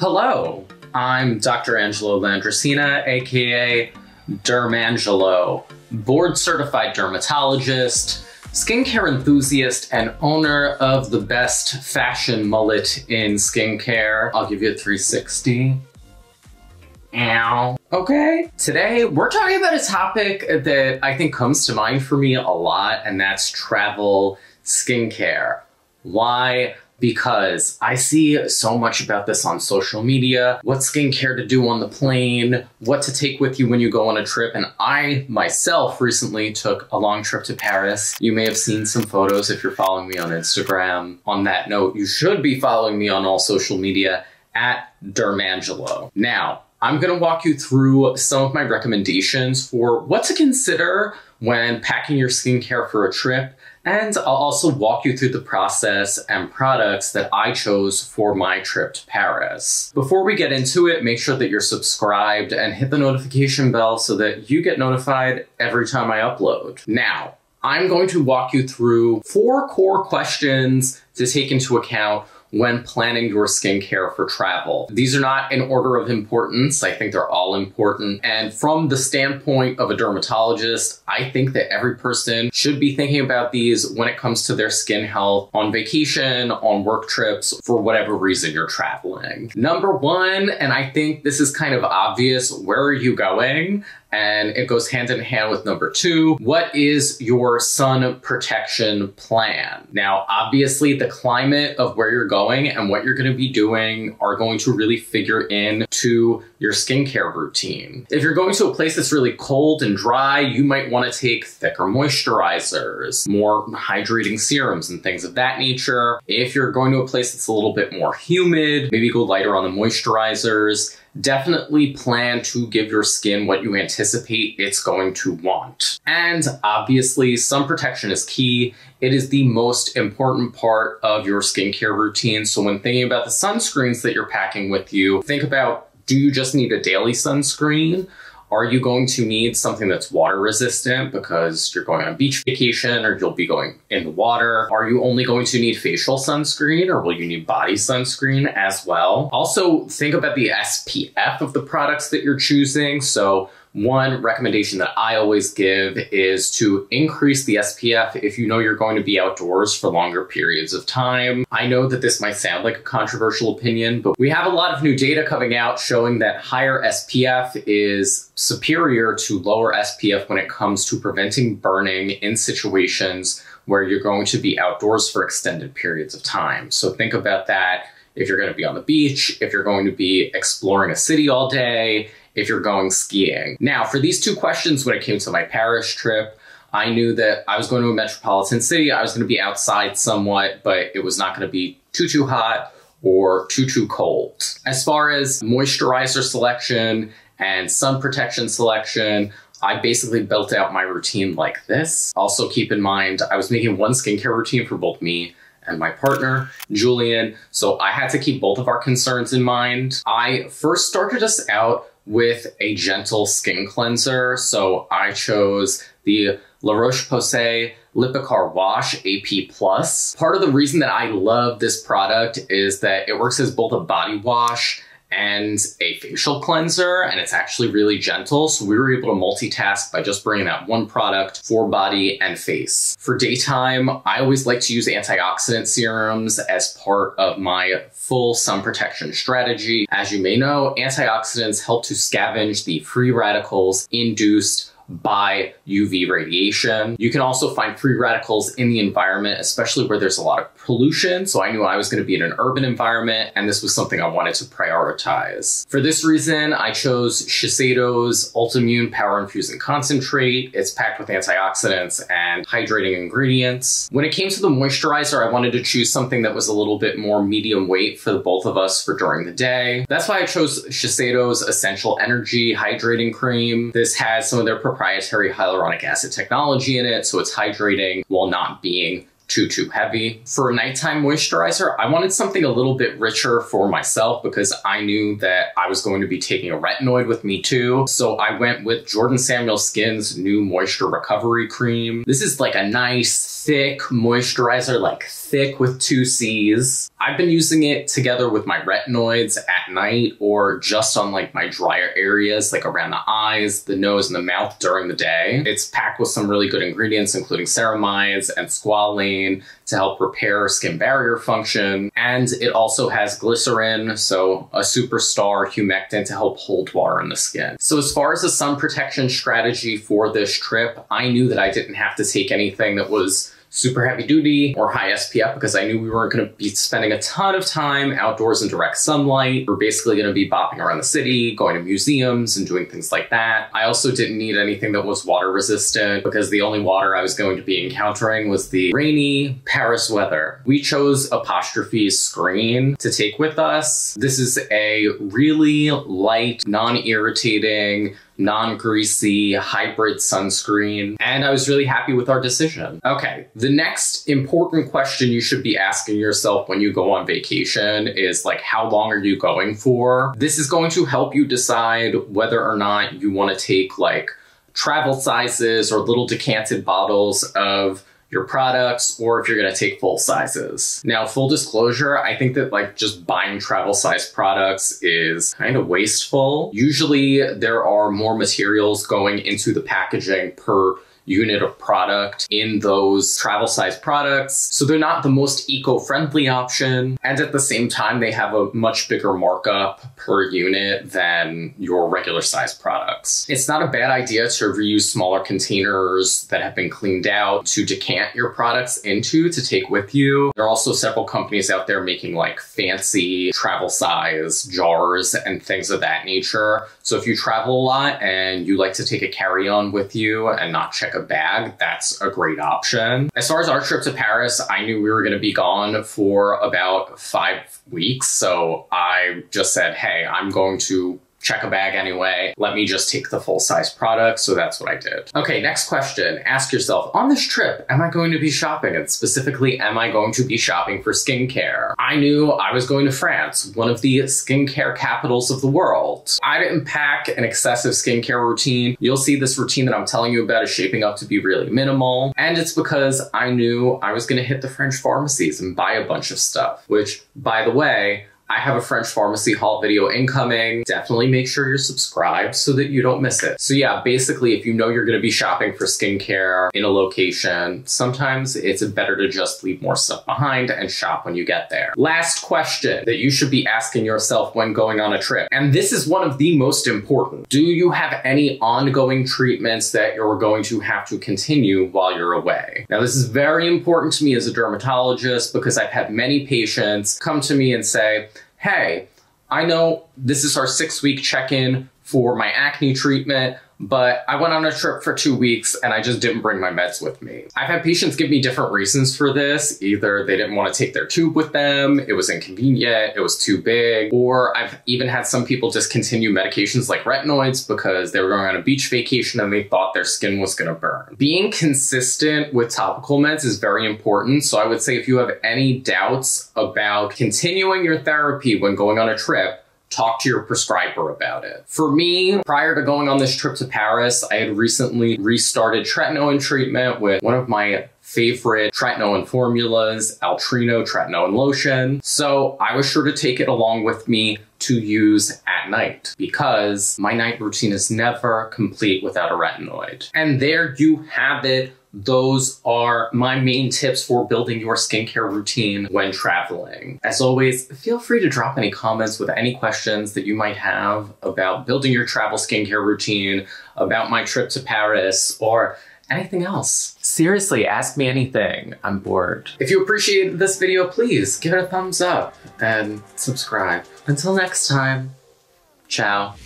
Hello, I'm Dr. Angelo Landracina, aka DermAngelo, board-certified dermatologist, skincare enthusiast, and owner of the best fashion mullet in skincare. I'll give you a 360. Ow. Okay, today we're talking about a topic that I think comes to mind for me a lot, and that's travel skincare. Why? Because I see so much about this on social media, what skincare to do on the plane, what to take with you when you go on a trip, and I myself recently took a long trip to Paris. You may have seen some photos if you're following me on Instagram. On that note, you should be following me on all social media at DermAngelo. Now, I'm gonna walk you through some of my recommendations for what to consider when packing your skincare for a trip, and I'll also walk you through the process and products that I chose for my trip to Paris. Before we get into it, make sure that you're subscribed and hit the notification bell so that you get notified every time I upload. Now, I'm going to walk you through 4 core questions to take into account when planning your skincare for travel. These are not in order of importance. I think they're all important. And from the standpoint of a dermatologist, I think that every person should be thinking about these when it comes to their skin health on vacation, on work trips, for whatever reason you're traveling. Number 1, and I think this is kind of obvious, where are you going? And it goes hand in hand with number 2. What is your sun protection plan? Now, obviously the climate of where you're going and what you're gonna be doing are going to really figure into your skincare routine. If you're going to a place that's really cold and dry, you might wanna take thicker moisturizers, more hydrating serums and things of that nature. If you're going to a place that's a little bit more humid, maybe go lighter on the moisturizers. Definitely plan to give your skin what you anticipate it's going to want. And obviously, sun protection is key. It is the most important part of your skincare routine. So when thinking about the sunscreens that you're packing with you, think about, do you just need a daily sunscreen? Are you going to need something that's water resistant because you're going on a beach vacation or you'll be going in the water? Are you only going to need facial sunscreen or will you need body sunscreen as well? Also, think about the SPF of the products that you're choosing. So one recommendation that I always give is to increase the SPF if you know you're going to be outdoors for longer periods of time. I know that this might sound like a controversial opinion, but we have a lot of new data coming out showing that higher SPF is superior to lower SPF when it comes to preventing burning in situations where you're going to be outdoors for extended periods of time. So think about that if you're going to be on the beach, if you're going to be exploring a city all day, if you're going skiing. Now, for these 2 questions, when it came to my Paris trip, I knew that I was going to a metropolitan city. I was going to be outside somewhat, but it was not going to be too hot or too cold. As far as moisturizer selection and sun protection selection, I basically built out my routine like this. Also keep in mind, I was making one skincare routine for both me and my partner, Julian, so I had to keep both of our concerns in mind. I first started us out with a gentle skin cleanser, so I chose the La Roche-Posay Lipikar Wash AP+. Part of the reason that I love this product is that it works as both a body wash and a facial cleanser, and it's actually really gentle. So we were able to multitask by just bringing out one product for body and face. For daytime, I always like to use antioxidant serums as part of my full sun protection strategy. As you may know, antioxidants help to scavenge the free radicals induced by UV radiation. You can also find free radicals in the environment, especially where there's a lot of pollution. So I knew I was going to be in an urban environment, and this was something I wanted to prioritize. For this reason, I chose Shiseido's Ultimune Power Infusing Concentrate. It's packed with antioxidants and hydrating ingredients. When it came to the moisturizer, I wanted to choose something that was a little bit more medium weight for the both of us for during the day. That's why I chose Shiseido's Essential Energy Hydrating Cream. This has some of their proprietary hyaluronic acid technology in it, so it's hydrating while not being too heavy. For a nighttime moisturizer, I wanted something a little bit richer for myself because I knew that I was going to be taking a retinoid with me too. So I went with Jordan Samuel Skin's new Moisture Recovery Cream. This is like a nice, thick moisturizer, like thick with 2 C's. I've been using it together with my retinoids at night or just on like my drier areas, like around the eyes, the nose, and the mouth during the day. It's packed with some really good ingredients, including ceramides and squalane to help repair skin barrier function. And it also has glycerin, so a superstar humectant to help hold water in the skin. So as far as the sun protection strategy for this trip, I knew that I didn't have to take anything that was super heavy duty or high SPF because I knew we weren't going to be spending a ton of time outdoors in direct sunlight. We're basically going to be bopping around the city, going to museums and doing things like that. I also didn't need anything that was water resistant because the only water I was going to be encountering was the rainy Paris weather. We chose Apostrophe Screen to take with us. This is a really light, non-irritating, non-greasy hybrid sunscreen, and I was really happy with our decision. Okay, the next important question you should be asking yourself when you go on vacation is like, how long are you going for? This is going to help you decide whether or not you want to take like travel sizes or little decanted bottles of your products, or if you're gonna take full sizes. Now, full disclosure, I think that like just buying travel size products is kind of wasteful. Usually there are more materials going into the packaging per unit of product in those travel size products. So they're not the most eco-friendly option. And at the same time, they have a much bigger markup per unit than your regular size products. It's not a bad idea to reuse smaller containers that have been cleaned out to decant your products into to take with you. There are also several companies out there making like fancy travel size jars and things of that nature. So if you travel a lot and you like to take a carry-on with you and not check a bag, that's a great option. As far as our trip to Paris, I knew we were going to be gone for about 5 weeks. So I just said, hey, I'm going to check a bag anyway. Let me just take the full size product. So that's what I did. Okay, next question. Ask yourself, on this trip, am I going to be shopping? And specifically, am I going to be shopping for skincare? I knew I was going to France, one of the skincare capitals of the world. I didn't pack an excessive skincare routine. You'll see this routine that I'm telling you about is shaping up to be really minimal. And it's because I knew I was going to hit the French pharmacies and buy a bunch of stuff, which, by the way, I have a French pharmacy haul video incoming. Definitely make sure you're subscribed so that you don't miss it. So yeah, basically, if you know you're gonna be shopping for skincare in a location, sometimes it's better to just leave more stuff behind and shop when you get there. Last question that you should be asking yourself when going on a trip, and this is one of the most important. Do you have any ongoing treatments that you're going to have to continue while you're away? Now, this is very important to me as a dermatologist because I've had many patients come to me and say, hey, I know this is our 6-week check-in for my acne treatment, but I went on a trip for 2 weeks and I just didn't bring my meds with me. I've had patients give me different reasons for this. Either they didn't want to take their tube with them, it was inconvenient, it was too big, or I've even had some people discontinue medications like retinoids because they were going on a beach vacation and they thought their skin was going to burn. Being consistent with topical meds is very important. So I would say if you have any doubts about continuing your therapy when going on a trip, talk to your prescriber about it. For me, prior to going on this trip to Paris, I had recently restarted tretinoin treatment with one of my favorite tretinoin formulas, Altrino tretinoin lotion. So I was sure to take it along with me to use at night because my night routine is never complete without a retinoid. And there you have it. Those are my main tips for building your skincare routine when traveling. As always, feel free to drop any comments with any questions that you might have about building your travel skincare routine, about my trip to Paris, or anything else. Seriously, ask me anything. I'm bored. If you appreciated this video, please give it a thumbs up and subscribe. Until next time, ciao.